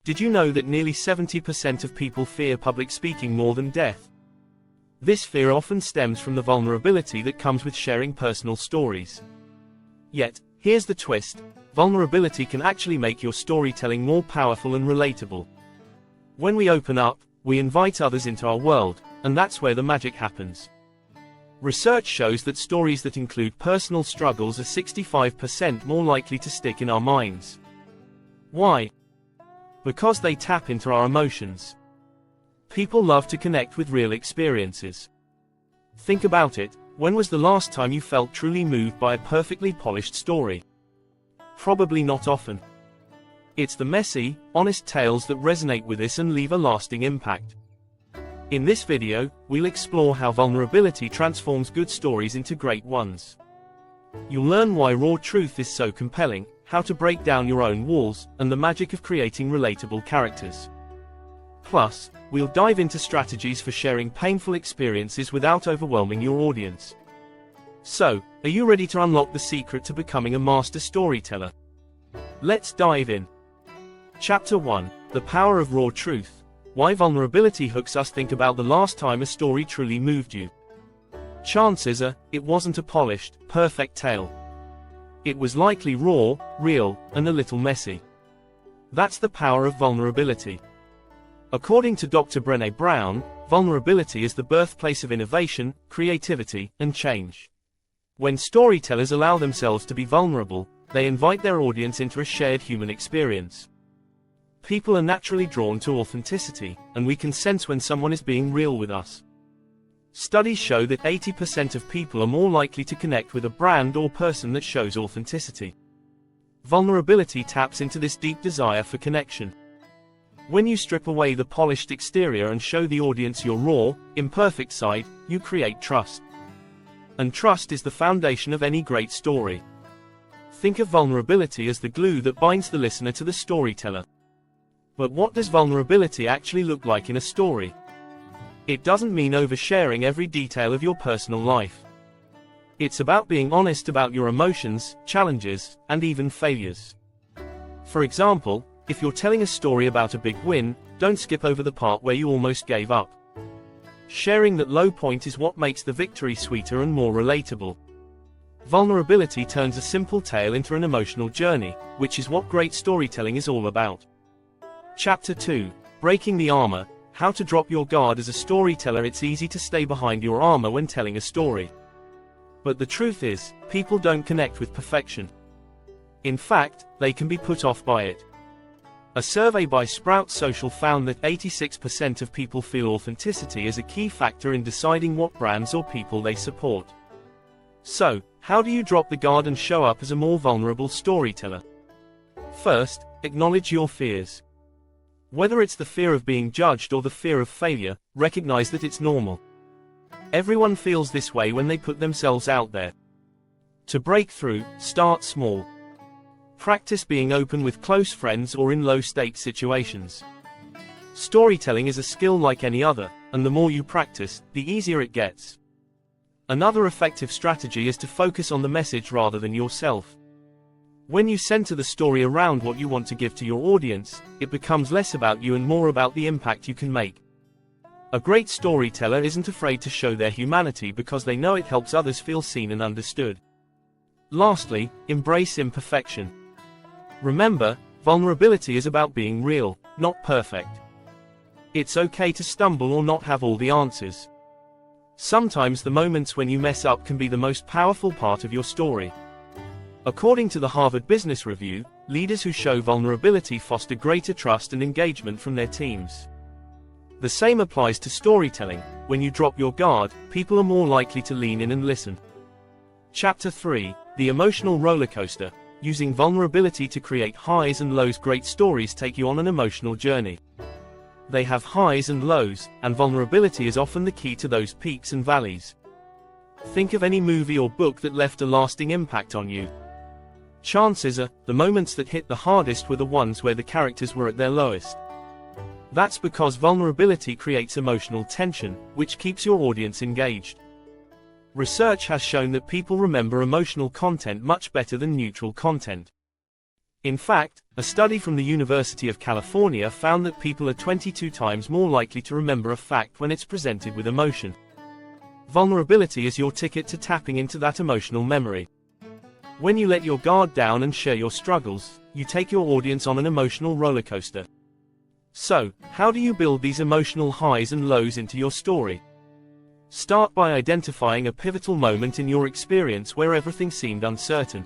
Did you know that nearly 70% of people fear public speaking more than death? This fear often stems from the vulnerability that comes with sharing personal stories. Yet, here's the twist: vulnerability can actually make your storytelling more powerful and relatable. When we open up, we invite others into our world, and that's where the magic happens. Research shows that stories that include personal struggles are 65% more likely to stick in our minds. Why? Because they tap into our emotions. People love to connect with real experiences. Think about it: when was the last time you felt truly moved by a perfectly polished story? Probably not often. It's the messy, honest tales that resonate with us and leave a lasting impact. In this video, we'll explore how vulnerability transforms good stories into great ones. You'll learn why raw truth is so compelling, how to break down your own walls, and the magic of creating relatable characters. Plus, we'll dive into strategies for sharing painful experiences without overwhelming your audience. So, are you ready to unlock the secret to becoming a master storyteller? Let's dive in. Chapter 1: The Power of Raw Truth. Why vulnerability hooks us. Think about the last time a story truly moved you. Chances are, it wasn't a polished, perfect tale. It was likely raw, real, and a little messy. That's the power of vulnerability. According to Dr. Brené Brown, vulnerability is the birthplace of innovation, creativity, and change. When storytellers allow themselves to be vulnerable, they invite their audience into a shared human experience. People are naturally drawn to authenticity, and we can sense when someone is being real with us. Studies show that 80% of people are more likely to connect with a brand or person that shows authenticity. Vulnerability taps into this deep desire for connection. When you strip away the polished exterior and show the audience your raw, imperfect side, you create trust. And trust is the foundation of any great story. Think of vulnerability as the glue that binds the listener to the storyteller. But what does vulnerability actually look like in a story? It doesn't mean oversharing every detail of your personal life. It's about being honest about your emotions, challenges, and even failures. For example, if you're telling a story about a big win, don't skip over the part where you almost gave up. Sharing that low point is what makes the victory sweeter and more relatable. Vulnerability turns a simple tale into an emotional journey, which is what great storytelling is all about. Chapter 2: Breaking the Armor. How to drop your guard as a storyteller. It's easy to stay behind your armor when telling a story. But the truth is, people don't connect with perfection. In fact, they can be put off by it. A survey by Sprout Social found that 86% of people feel authenticity is a key factor in deciding what brands or people they support. So, how do you drop the guard and show up as a more vulnerable storyteller? First, acknowledge your fears. Whether it's the fear of being judged or the fear of failure, recognize that it's normal. Everyone feels this way when they put themselves out there. To break through, start small. Practice being open with close friends or in low-stakes situations. Storytelling is a skill like any other, and the more you practice, the easier it gets. Another effective strategy is to focus on the message rather than yourself. When you center the story around what you want to give to your audience, it becomes less about you and more about the impact you can make. A great storyteller isn't afraid to show their humanity because they know it helps others feel seen and understood. Lastly, embrace imperfection. Remember, vulnerability is about being real, not perfect. It's okay to stumble or not have all the answers. Sometimes the moments when you mess up can be the most powerful part of your story. According to the Harvard Business Review, leaders who show vulnerability foster greater trust and engagement from their teams. The same applies to storytelling. When you drop your guard, people are more likely to lean in and listen. Chapter 3: The Emotional Roller Coaster. Using vulnerability to create highs and lows. Great stories take you on an emotional journey. They have highs and lows, and vulnerability is often the key to those peaks and valleys. Think of any movie or book that left a lasting impact on you. Chances are, the moments that hit the hardest were the ones where the characters were at their lowest. That's because vulnerability creates emotional tension, which keeps your audience engaged. Research has shown that people remember emotional content much better than neutral content. In fact, a study from the University of California found that people are 22 times more likely to remember a fact when it's presented with emotion. Vulnerability is your ticket to tapping into that emotional memory. When you let your guard down and share your struggles, you take your audience on an emotional roller coaster. So, how do you build these emotional highs and lows into your story? Start by identifying a pivotal moment in your experience where everything seemed uncertain.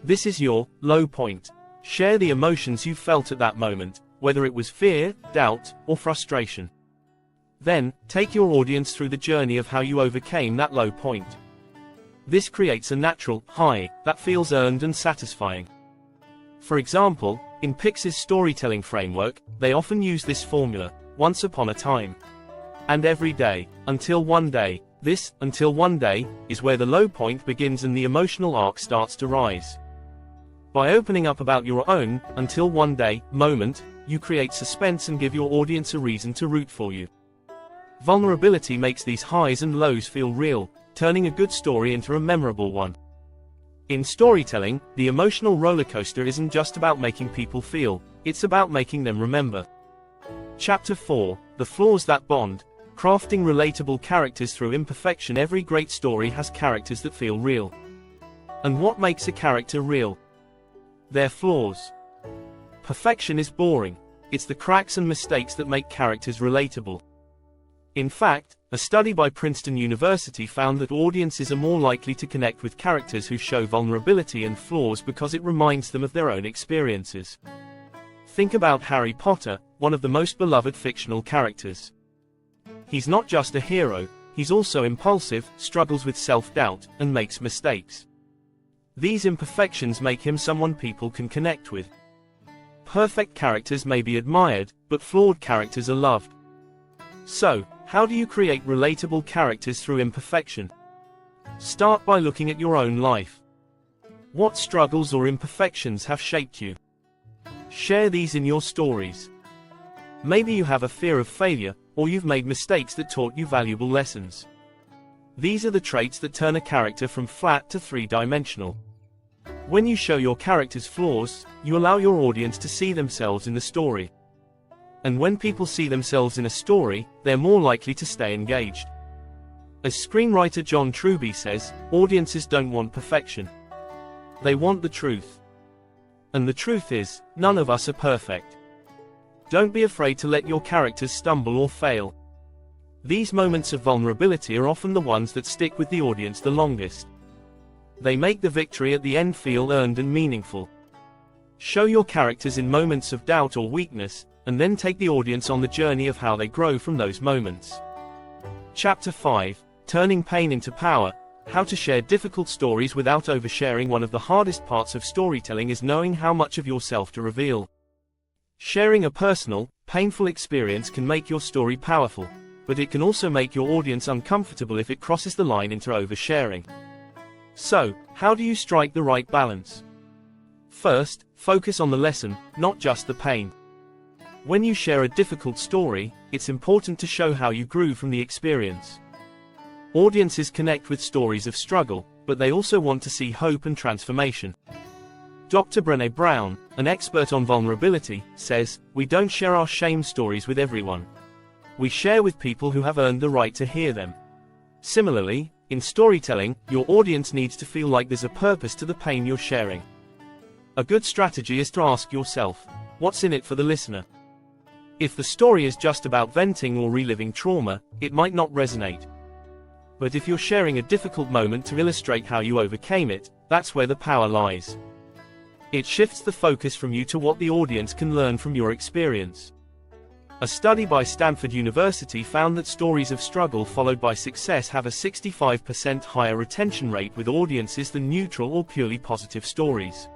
This is your low point. Share the emotions you felt at that moment, whether it was fear, doubt, or frustration. Then, take your audience through the journey of how you overcame that low point. This creates a natural high that feels earned and satisfying. For example, in Pix's storytelling framework, they often use this formula: once upon a time, and every day, until one day. This, until one day, is where the low point begins and the emotional arc starts to rise. By opening up about your own, until one day, moment, you create suspense and give your audience a reason to root for you. Vulnerability makes these highs and lows feel real, turning a good story into a memorable one. In storytelling, the emotional roller coaster isn't just about making people feel, it's about making them remember. Chapter 4, The Flaws That Bond. Crafting relatable characters through imperfection. Every great story has characters that feel real. And what makes a character real? Their flaws. Perfection is boring. It's the cracks and mistakes that make characters relatable. In fact, a study by Princeton University found that audiences are more likely to connect with characters who show vulnerability and flaws because it reminds them of their own experiences. Think about Harry Potter, one of the most beloved fictional characters. He's not just a hero, he's also impulsive, struggles with self-doubt, and makes mistakes. These imperfections make him someone people can connect with. Perfect characters may be admired, but flawed characters are loved. So, how do you create relatable characters through imperfection? Start by looking at your own life. What struggles or imperfections have shaped you? Share these in your stories. Maybe you have a fear of failure, or you've made mistakes that taught you valuable lessons. These are the traits that turn a character from flat to three-dimensional. When you show your character's flaws, you allow your audience to see themselves in the story. And when people see themselves in a story, they're more likely to stay engaged. As screenwriter John Truby says, audiences don't want perfection. They want the truth. And the truth is, none of us are perfect. Don't be afraid to let your characters stumble or fail. These moments of vulnerability are often the ones that stick with the audience the longest. They make the victory at the end feel earned and meaningful. Show your characters in moments of doubt or weakness, and then take the audience on the journey of how they grow from those moments. Chapter 5, Turning Pain into Power. How to share difficult stories without oversharing. One of the hardest parts of storytelling is knowing how much of yourself to reveal. Sharing a personal, painful experience can make your story powerful, but it can also make your audience uncomfortable if it crosses the line into oversharing. So, how do you strike the right balance? First, focus on the lesson, not just the pain. When you share a difficult story, it's important to show how you grew from the experience. Audiences connect with stories of struggle, but they also want to see hope and transformation. Dr. Brené Brown, an expert on vulnerability, says, "We don't share our shame stories with everyone. We share with people who have earned the right to hear them." Similarly, in storytelling, your audience needs to feel like there's a purpose to the pain you're sharing. A good strategy is to ask yourself, what's in it for the listener? If the story is just about venting or reliving trauma, it might not resonate. But if you're sharing a difficult moment to illustrate how you overcame it, that's where the power lies. It shifts the focus from you to what the audience can learn from your experience. A study by Stanford University found that stories of struggle followed by success have a 65% higher retention rate with audiences than neutral or purely positive stories.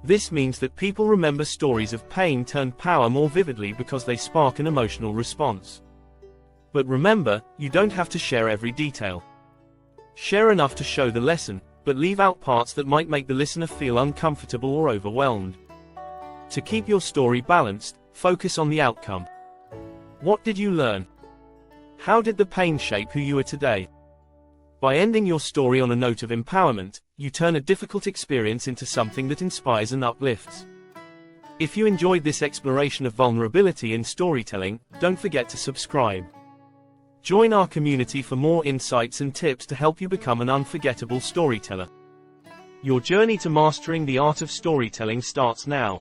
This means that people remember stories of pain turned power more vividly because they spark an emotional response. But remember, you don't have to share every detail. Share enough to show the lesson, but leave out parts that might make the listener feel uncomfortable or overwhelmed. To keep your story balanced, focus on the outcome. What did you learn? How did the pain shape who you are today? By ending your story on a note of empowerment, you turn a difficult experience into something that inspires and uplifts. If you enjoyed this exploration of vulnerability in storytelling, don't forget to subscribe. Join our community for more insights and tips to help you become an unforgettable storyteller. Your journey to mastering the art of storytelling starts now.